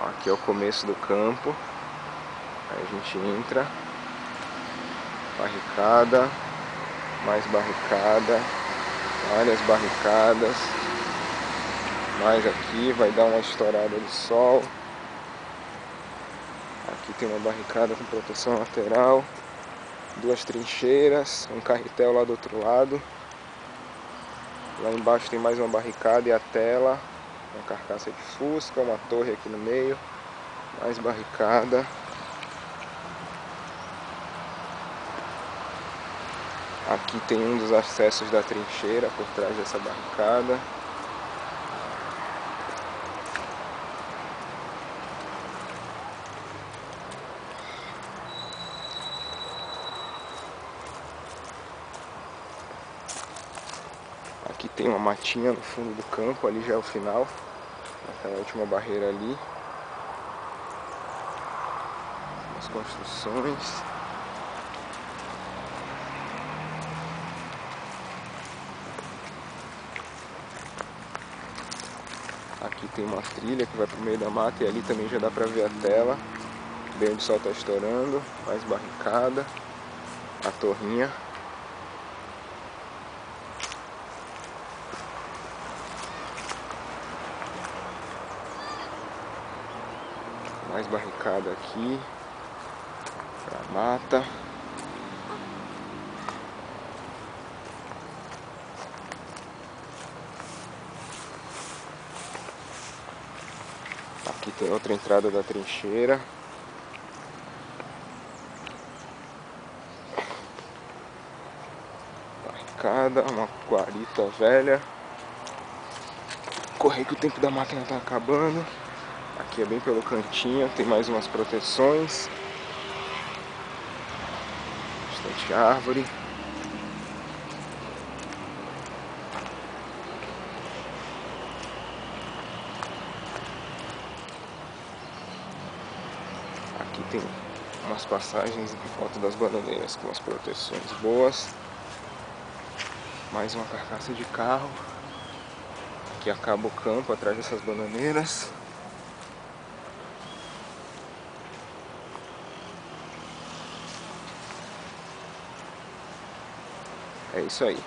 Ó, aqui é o começo do campo. Aí a gente entra, barricada, mais barricada, várias barricadas, mais aqui, vai dar uma estourada de sol. Aqui tem uma barricada com proteção lateral, duas trincheiras, um carretel lá do outro lado. Lá embaixo tem mais uma barricada e a tela, uma carcaça de fusca, uma torre aqui no meio, mais barricada. Aqui tem um dos acessos da trincheira por trás dessa barricada. Aqui tem uma matinha no fundo do campo, ali já é o final. Aquela última barreira ali. As construções. Aqui tem uma trilha que vai pro meio da mata e ali também já dá pra ver a tela. Bem onde o sol tá estourando. Mais barricada. A torrinha. Mais barricada aqui. Pra mata. Aqui tem outra entrada da trincheira. Barricada, uma guarita velha. Correr que o tempo da máquina tá acabando. Aqui é bem pelo cantinho, tem mais umas proteções. Bastante árvore. Aqui tem umas passagens em volta das bananeiras com umas proteções boas. Mais uma carcaça de carro. Aqui acaba o campo atrás dessas bananeiras. É isso aí.